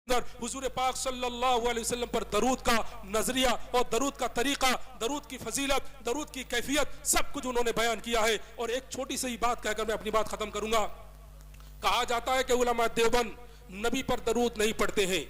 हुजूर पाक सल्लल्लाहु अलैहि वसल्लम पर दरूद का नजरिया और दरूद का तरीका, दरूद की फजीलत, दरूद की कैफियत, सब कुछ उन्होंने बयान किया है। और एक छोटी सी बात कहकर मैं अपनी बात खत्म करूंगा। कहा जाता है कि उलमा देवबंद नबी पर दरूद नहीं पढ़ते हैं।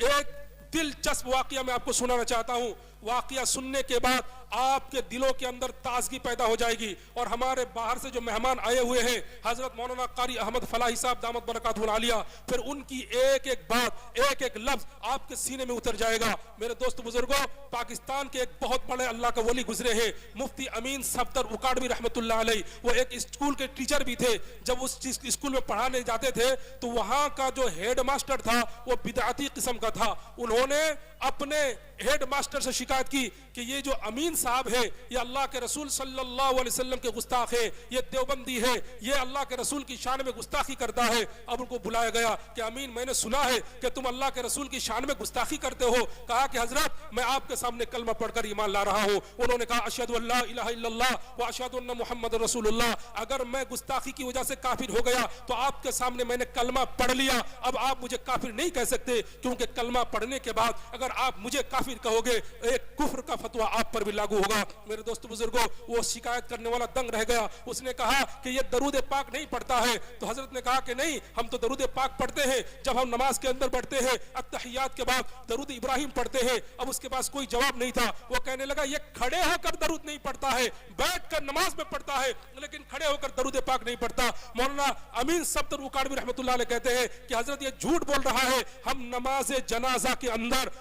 एक दिलचस्प वाकया मैं आपको सुनाना चाहता हूं। वाकया सुनने के बाद आपके दिलों के अंदर ताजगी पैदा हो जाएगी। और हमारे बाहर से जो मेहमान आए हुए हैं, हजरत मौलाना कारी अहमद फलाही साहब दामत बरकातुहु आलिया, फिर उनकी एक एक बात, एक एक लफ्ज आपके सीने में उतर जाएगा। मेरे दोस्त बुजुर्गों, पाकिस्तान के एक बहुत बड़े अल्लाह का वली गुजरे हैं, मुफ्ती अमीन सफदर उकाड़वी रहमतुल्लाह अलैह। वो एक स्कूल के टीचर भी थे। जब उस स्कूल में पढ़ाने जाते थे तो वहां का जो हेड मास्टर था वो बिदअती किस्म का था। उन्होंने अपने हेड मास्टर से शिकायत की कि ये जो अमीन साहब है ये अल्लाह के रसूल सल्लल्लाहु अलैहि वसल्लम के गुस्ताख है, ये देवबंदी है, ये अल्लाह के रसूल की शान में गुस्ताखी करता है। अब उनको बुलाया गया कि अमीन, मैंने सुना है कि तुम अल्लाह के रसूल की शान में गुस्ताखी करते हो। कहा कि हजरत, मैं आपके सामने कलमा पढ़कर ईमान ला रहा हूं। उन्होंने कहा अशहदु अल्ला इलाहा इल्लल्लाह व अशहदु अन्ना मुहम्मद रसूलुल्लाह। अगर मैं गुस्ताखी की वजह से काफिर हो गया तो आपके सामने मैंने कलमा पढ़ लिया, अब आप मुझे काफिर नहीं कह सकते, क्योंकि कलमा पढ़ने के बाद अगर आप मुझे काफिर कहोगे एक कुफ्र का फतवा आप पर भी लागू होगा। मेरे दोस्तों बुजुर्गों, वो शिकायत करने वाला दंग रह गया। उसने कहा कि ये दरूद पाक नहीं पढ़ता है। तो हजरत ने कहा कि नहीं, हम तो दरूद पाक पढ़ते हैं जब हम नमाज के अंदर बढ़ते हैं, अत्तहियात के बाद दरूद इब्राहिम पढ़ते हैं। अब उसके पास कोई जवाब नहीं था। वो कहने लगा ये खड़े होकर दरूद नहीं पढ़ता है, बैठकर नमाज में पढ़ता है, लेकिन खड़े होकर दरूद पाक नहीं पढ़ता। मौलाना अमीन सफदर उकाड़वी रहमतुल्लाह अलैह कहते हैं कि हजरत ये झूठ बोल रहा है। हम नमाज जनाजा के अंदर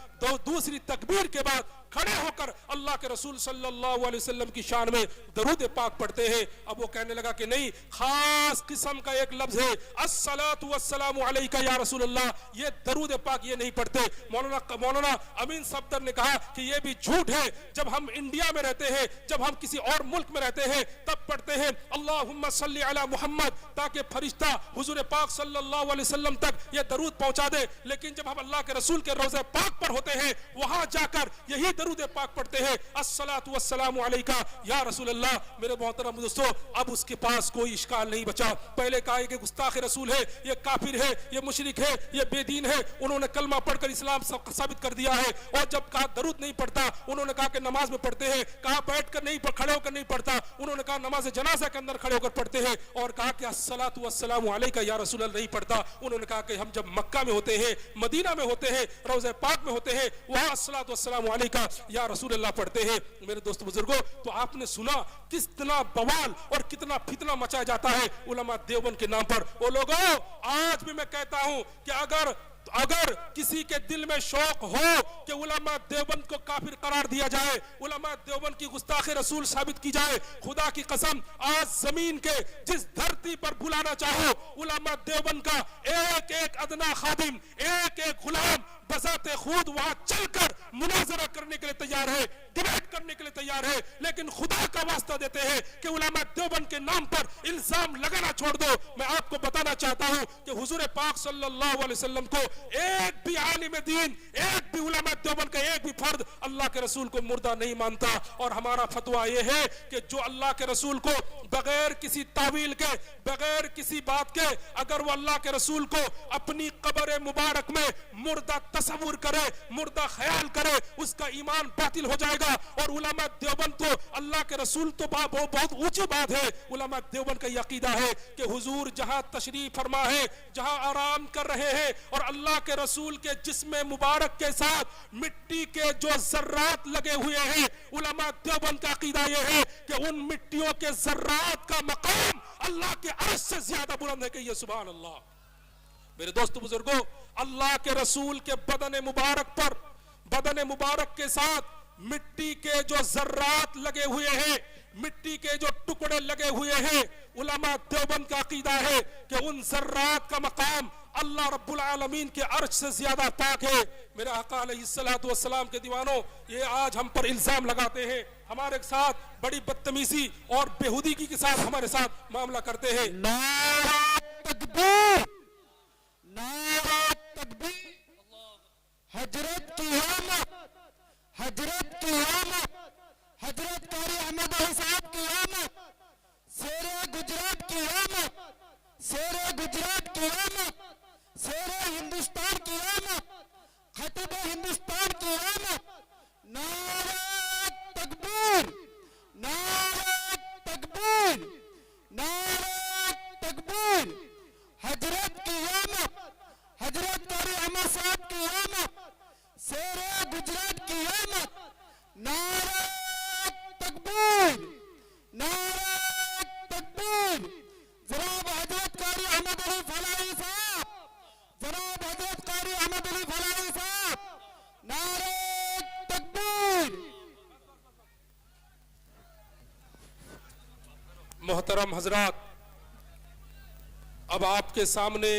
दूसरी तकबीर के बाद खड़े होकर अल्लाह के रसूल सल्लल्लाहु अलैहि वसल्लम की शान में दरूद पाक पढ़ते हैं। अब वो कहने लगा कि नहीं, खास किस्म का एक लफ्ज है अस्सलातु वस्सलामु अलैका या रसूल अल्लाह, ये दरूद पाक ये नहीं पढ़ते। मौलाना अमीन सफदर ने कहा कि ये भी झूठ है। जब हम इंडिया में रहते हैं, जब हम किसी और मुल्क में रहते हैं, तब पढ़ते हैं अल्लाहुम्मा सल्ली अला मुहम्मद, ताकि फरिश्ता हुजूर पाक सल्लल्लाहु अलैहि वसल्लम तक ये दरूद पहुंचा दे। लेकिन जब हम अल्लाह के रसूल के रोज़े पाक पर होते हैं, वहां जाकर यही दरूद पाक पढ़ते हैं अस्सलातु वस्सलामु अलैका या रसूल अल्लाह। मेरे मोहतरम दोस्तों, अब उसके पास कोई इश्काल नहीं बचा। पहले कहा कि गुस्ताख रसूल है, ये काफिर है, ये मुशरिक है, ये बेदीन है। उन्होंने कलमा पढ़कर इस्लाम साबित कर दिया है। और जब कहा दरूद नहीं पढ़ता, उन्होंने कहा कि नमाज में पढ़ते हैं। कहा बैठकर नहीं, खड़े होकर नहीं पढ़ता, उन्होंने कहा नमाज जनाजा के अंदर खड़े होकर पढ़ते हैं। और कहा कि अस्सलातु वस्सलामु अलैका या रसूल अल्लाह नहीं पढ़ता। उन्होंने कहा कि हम जब मक्का में होते हैं, मदीना में होते हैं, रोज़े पाक में होते हैं, वहां अस्सलातु वस्सलामु अलैका या रसूल अल्लाह पढ़ते हैं। मेरे दोस्त बुजुर्गों, तो आपने सुना कितना बवाल और कितना फितना मचाया जाता है उलमा देवबंद के नाम पर। वो लोगों, आज भी मैं कहता हूं कि अगर किसी के दिल में शौक हो कि उलमा देवबंद को काफिर करार दिया जाए, उलमा देवबंद की गुस्ताखी रसूल साबित की जाए, खुदा की कसम आज जमीन के जिस धरती पर बुलाना चाहो, उलमा देवबंद का एक एक अदना खादिम, एक एक गुलाम बजाते खुद वहां चलकर मुनाजरा करने के लिए तैयार है, डिबेट करने के लिए तैयार है। लेकिन खुदा का वास्ता देते हैं कि उलमा देवबंद के नाम पर इल्जाम लगाना छोड़ दो। मैं आपको बताना चाहता हूं कि हुजूर पाक सल्लल्लाहु अलैहि वसल्लम को एक भी आलिम दीन, एक भी उलमा देवबंद का एक भी फर्द अल्लाह के रसूल को मुर्दा नहीं मानता। और हमारा फतवा यह है कि जो अल्लाह के रसूल को बगैर किसी तावील के, बगैर किसी बात के, अगर वो अल्लाह के रसूल को अपनी कब्र मुबारक में मुर्दा तस्वुर करे, मुर्दा ख्याल करे, उसका ईमान बातिल हो जाएगा। और उलमा देवबंद तो अल्लाह के रसूल तो बहुत ऊंची बात है। उलमा देवबंद का यकीदा है कि हुजूर जहां तशरीफ फरमा है, जहां आराम कर रहे हैं, और अल्लाह के रसूल के जिस्म मुबारक के साथ मिट्टी के जो जर्रात लगे हुए हैं, उलमा देवबंद का अकीदा यह है कि उन मिट्टियों के जर्रात का मकाम अल्लाह के अर्श से ज्यादा बुलंद है कि ये सुभान अल्लाह। मेरे दोस्तों बुजुर्गों, अल्लाह के रसूल के बदन मुबारक पर, बदन मुबारक के साथ मिट्टी के जो जर्रात लगे हुए हैं, मिट्टी के जो टुकड़े लगे हुए हैं, उलमा देवबंद का अकीदा है कि उन जर्रात का मकाम अल्लाह रब्बुल आलमीन के अर्श से ज्यादा पाक है। मेरे आका अलैहिस्सलातु वस्सलाम के दीवानों, ये आज हम पर इल्जाम लगाते हैं, हमारे साथ बड़ी बदतमीजी और बेहुदगी के साथ हमारे साथ मामला करते हैं। नारा तकबीर, नारा तकबीर, हजरत की आमद, हजरत की आमद, हजरत कारी अहमद साहब की आमद, शेरे गुजरात की आमद, शेरे गुजरात की आमद, शेरे हिंदुस्तान की आमद। खतीब हिंदुस्तान की आमद, नारे तकबीर, नारे तकबीर, नारे तकबीर, हजरत की आमद, हजरत कारी अहमद साहब की आमद, शेरे गुजरात की आमद, नारे तकबीर, नारे तकबीर। जनाब हजरत कारी अहमद अली फलाही साहब, जनाब हजरत कारी अहमद अली फलाही साहब, नारे तकबीर। मोहतरम हजरात, अब आपके सामने